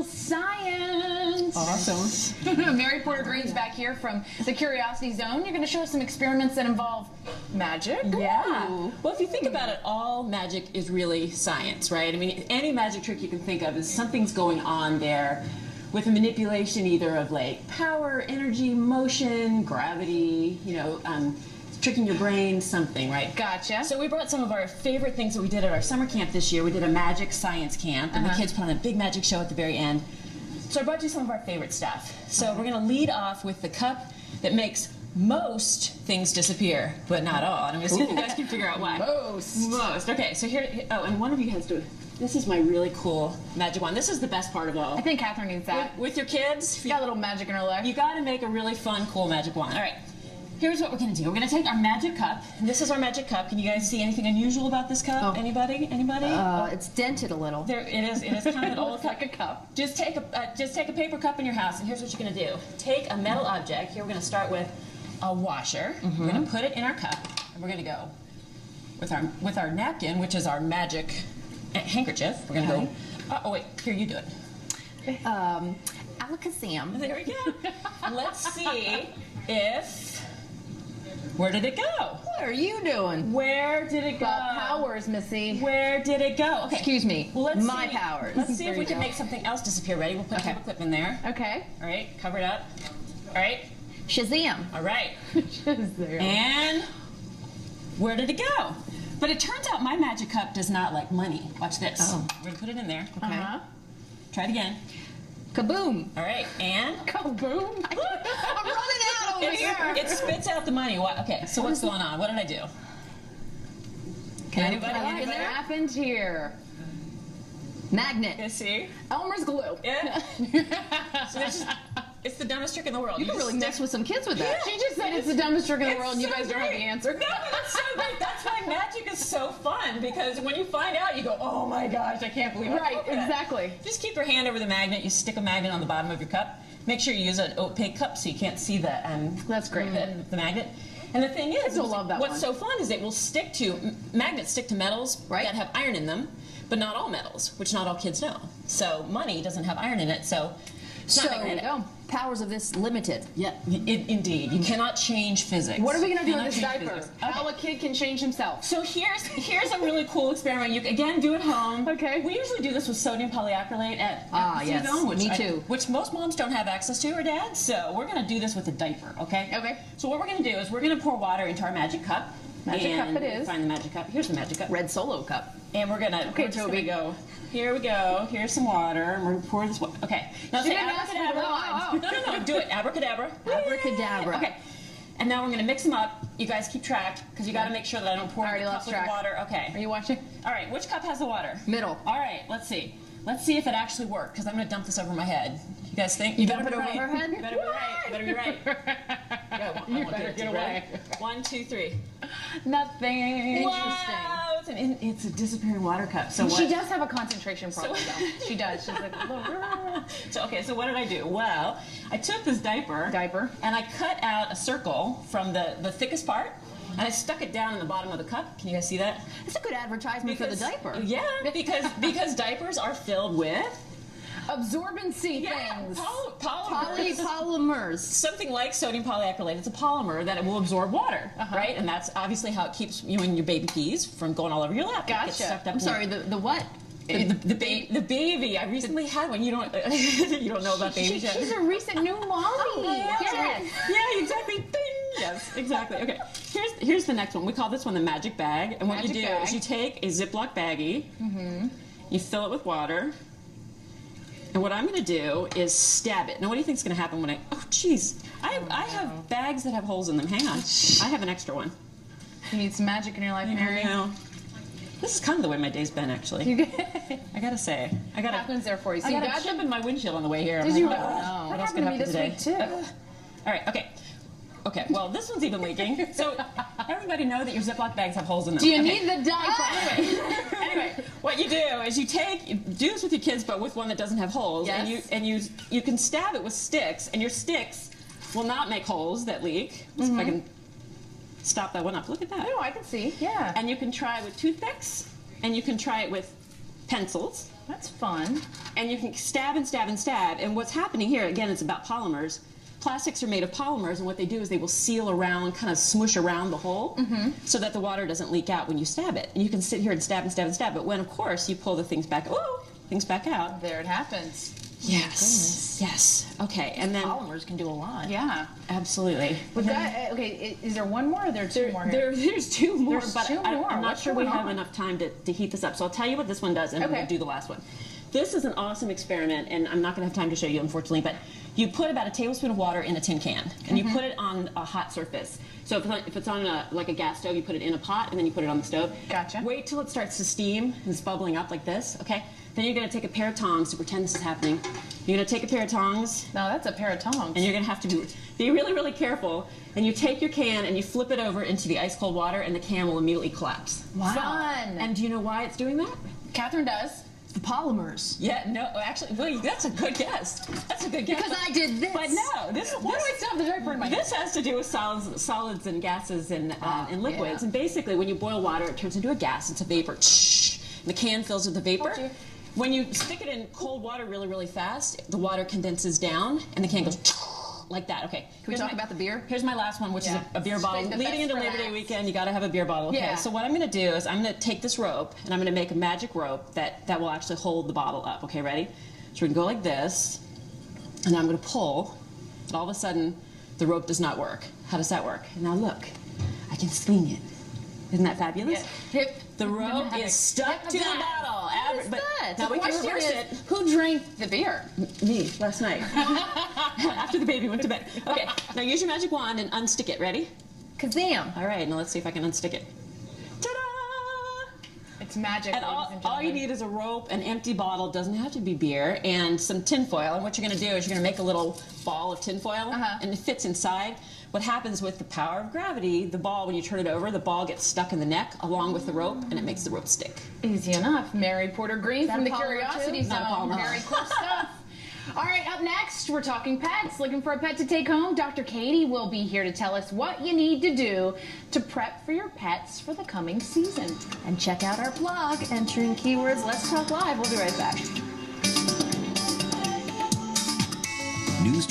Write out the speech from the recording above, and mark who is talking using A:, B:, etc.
A: little science.
B: Awesome.
A: Mary Porter Green's back here from the Curiosity Zone. You're going to show us some experiments that involve magic.
B: Yeah.
A: Ooh.
B: Well, if you think about it, all magic is really science, right? I mean, any magic trick you can think of is something's going on there with a manipulation either of like power, energy, motion, gravity, you know, tricking your brain, something, right?
A: Gotcha.
B: So we brought some of our favorite things that we did at our summer camp this year. We did a magic science camp, and the kids put on a big magic show at the very end. So I brought you some of our favorite stuff. So we're going to lead off with the cup that makes most things disappear, but not all. And I'm going to see if you guys can figure out why. Most. Okay, so here, oh, and one of you has to, this is my really cool magic wand. This is the best part of all.
A: I think Catherine needs that.
B: With your kids,
A: She's got a little magic in her life.
B: you got to make a really fun, cool magic wand. All right. Here's what we're going to do. We're going to take our magic cup. And this is our magic cup. Can you guys see anything unusual about this cup? Anybody? Anybody?
C: It's dented a little.
B: There, it is kind of an old cup.
A: Like a cup.
B: Just take a paper cup in your house, and here's what you're going to do. Take a metal object. Here we're going to start with a washer. We're going to put it in our cup, and we're going to go with our napkin, which is our magic handkerchief. We're going to go. Oh wait, here you do it.
C: Alakazam.
B: There we go. Let's see if. Where did it go?
C: What are you doing?
B: Where did it go?
A: Powers, Missy.
B: Where did it go? Okay.
A: Excuse me.
B: Well, let's
C: My
B: see.
C: powers.
B: Let's see if
A: There
B: we
A: you
B: can
A: go.
B: make something else disappear. Ready? We'll put a paper clip in there.
A: Okay.
B: All right. Cover it up. All right.
C: Shazam.
B: All right.
A: There.
B: And where did it go? But it turns out my magic cup does not like money. Watch this.
C: Oh.
B: We're gonna put it in there.
C: Okay.
B: Try it again.
C: Kaboom.
B: All right. And
A: Kaboom.
C: I'm running out over here.
B: it spits out the money. What? Okay. So what's going on? What did I do? Anybody?
A: What
B: Anybody?
A: happened here?
C: Magnet.
B: You see?
A: Elmer's glue.
B: Yeah. So it's the dumbest trick in the world.
C: You can really mess with some kids with that.
A: She just said it's the dumbest trick in the
B: It's
A: world, and you
B: so
A: guys don't have the
B: great.
A: answer.
B: No, that's so great. That's why magic is so fun, because when you find out, you go, oh my gosh, I can't believe I
A: Right,
B: thought that.
A: exactly.
B: Just keep your hand over the magnet. You stick a magnet on the bottom of your cup. Make sure you use an opaque cup so you can't see the
A: That's great.
B: the magnet. And the thing is,
A: still love that
B: what's
A: one.
B: so fun is it will stick to magnets stick to metals
C: Right.
B: that have iron in them, but not all metals, which not all kids know. So money doesn't have iron in it, so it's not
C: So,
B: magnetic.
C: powers of this limited.
B: Yeah, indeed. You cannot change physics.
A: What are we going to do
B: Cannot
A: with this
B: change
A: diaper?
B: physics.
A: How a kid can change himself.
B: So here's a really cool experiment. You again do at home.
A: Okay.
B: We usually do this with sodium polyacrylate at the
C: yes.
B: Zone, which
C: Me too.
B: which most moms don't have access to or dads. So we're going to do this with a diaper. Okay.
A: Okay.
B: So what we're going to do is we're going to pour water into our magic cup.
A: Magic cup
B: and
A: it is.
B: Find the magic cup. Here's the magic cup.
C: Red Solo cup.
B: And we're gonna.
A: Okay,
B: we're just
A: Toby.
B: gonna go. Here we go. Here's some water. And we're gonna pour this water. Okay. Now
A: She
B: say
A: didn't ask for the
B: abracadabra.
A: rhymes.
B: No. Do it. Abracadabra.
C: Abracadabra.
B: Okay. And now we're gonna mix them up. You guys keep track because you got to make sure that I don't pour
A: I already
B: the cup
A: lost
B: with
A: track.
B: water. Okay.
A: Are you watching?
B: All right. Which cup has the water?
C: Middle.
B: All right. Let's see. Let's see if it actually worked because I'm gonna dump this over my head. You guys think? You
C: dump it over her head?
B: You better be right. You better be right.
A: You better get away.
B: 1, 2, 3.
A: Nothing.
B: Wow, it's a disappearing water cup. So what?
A: She does have a concentration problem, though. She does. She's like,
B: So what did I do? Well, I took this diaper, and I cut out a circle from the thickest part, and I stuck it down in the bottom of the cup. Can you guys see that?
C: It's a good advertisement for the diaper.
B: Yeah, because diapers are filled with
A: absorbency things.
B: Polymers.
C: Polymers.
B: Something like sodium polyacrylate. It's a polymer that it will absorb water, right? And that's obviously how it keeps you and your baby peas from going all over your lap. It gets
A: Gotcha.
B: sucked up
C: I'm sorry, the what?
B: The baby. I recently had one. You don't you don't know about babies yet.
A: She's a recent new mommy.
B: Yeah, exactly. Ding. Yes, exactly. Okay. Here's the next one. We call this one the magic bag. And what
A: Magic
B: you do
A: bag.
B: is you take a Ziploc baggie, you fill it with water, and what I'm going to do is stab it. Now, what do you think is going to happen when I? Oh, jeez. I have bags that have holes in them. Hang on. I have an extra one.
A: You need some magic in your life, Mary.
B: You know, this is kind of the way my day's been, actually. I gotta say,
A: Happens there for you. So
B: I
A: you
B: got a
A: got
B: chip in my windshield on the way here.
A: Did
B: I'm
A: you?
B: like,
A: Oh,
B: what
A: that
B: else
A: happened
B: could
A: to me
B: happen
A: this
B: today?
A: week too.
B: All right. Okay. Okay. Well, this one's even leaking. So everybody know that your Ziploc bags have holes in them.
A: Do you
B: Okay.
A: need the diaper?
B: Anyway, what you do is you do this with your kids, but with one that doesn't have holes,
A: Yes.
B: and you can stab it with sticks, and your sticks will not make holes that leak. Let's see if I can stop that one up. Look at that.
A: Oh, I can see. Yeah.
B: And you can try it with toothpicks, and you can try it with pencils.
A: That's fun.
B: And you can stab and stab and stab. And what's happening here, again, it's about polymers. Plastics are made of polymers, and what they do is they will seal around, kind of smoosh around the hole, so that the water doesn't leak out when you stab it. And you can sit here and stab and stab and stab, but when, of course, you pull the things back, things back out.
A: There it happens.
B: Yes, yes. Okay, and then
C: Polymers can do a lot.
A: Yeah.
B: absolutely.
A: We've got, okay, is there one more or are there two more here?
B: There's two more,
A: There's
B: but
A: two more.
B: I'm not
A: What's
B: sure we
A: going
B: have
A: on?
B: enough time to heat this up. So I'll tell you what this one does, and
A: Okay.
B: we'll do the last one. This is an awesome experiment, and I'm not going to have time to show you, unfortunately, but you put about a tablespoon of water in a tin can, and you put it on a hot surface. So if it's on like a gas stove, you put it in a pot, and then you put it on the stove.
A: Gotcha.
B: Wait till it starts to steam, and it's bubbling up like this, okay? Then you're going to take a pair of tongs to pretend this is happening. You're going to take a pair of tongs,
A: No, that's a pair of tongs.
B: and you're going to have to be really, really careful. And you take your can and you flip it over into the ice cold water, and the can will immediately collapse.
A: Wow. Fun.
B: And do you know why it's doing that?
A: Catherine does.
C: The polymers.
B: Yeah, no, actually, well, that's a good guess. That's a good guess.
C: Because I did this.
B: But no, this
A: Why do I still have the diaper in my hand?
B: this has to do with solids and gases and liquids.
A: yeah.
B: And basically, when you boil water, it turns into a gas. It's a vapor. And the can fills with the vapor.
A: Told you.
B: When you stick it in cold water really, really fast, the water condenses down, and the can goes like that. Okay.
C: Can we talk about the beer?
B: Here's my last one, which
A: Yeah.
B: is a beer bottle.
A: Save the
B: Leading
A: best
B: into
A: for
B: Labor Day
A: last.
B: weekend, you got to have a beer bottle. Okay.
A: Yeah.
B: So what I'm going to do is I'm going to take this rope, and I'm going to make a magic rope that will actually hold the bottle up. Okay, ready? So we can go like this, and I'm going to pull, and all of a sudden, the rope does not work. How does that work? Now look, I can swing it. Isn't that fabulous?
A: Yeah. Hip.
B: The rope
A: Dramatic.
B: is stuck to the bottle.
A: What is
B: But
A: that?
B: now
A: The
B: we can
A: question
B: reverse
A: is,
B: it.
A: who drank the beer?
B: Me, last night. After the baby went to bed. Okay, now use your magic wand and unstick it. Ready?
A: Kazam.
B: All right, now let's see if I can unstick it. Ta-da!
A: It's magic,
B: And
A: ladies and
B: all you
A: gentlemen.
B: need is a rope, an empty bottle, doesn't have to be beer, and some tin foil. And what you're going to do is you're going to make a little ball of tin foil, and it fits inside. What happens with the power of gravity, the ball, when you turn it over, the ball gets stuck in the neck along with the rope, and it makes the rope stick.
A: Easy enough. Mary Porter Green
C: that
A: from
C: a
A: the
C: polymer
A: Curiosity
C: too?
B: Not a
A: Zone.
B: polymer.
A: Very cool stuff. All right, up next, we're talking pets. Looking for a pet to take home? Dr. Katie will be here to tell us what you need to do to prep for your pets for the coming season.
C: And check out our blog, entering keywords Let's Talk Live. We'll be right back.
D: News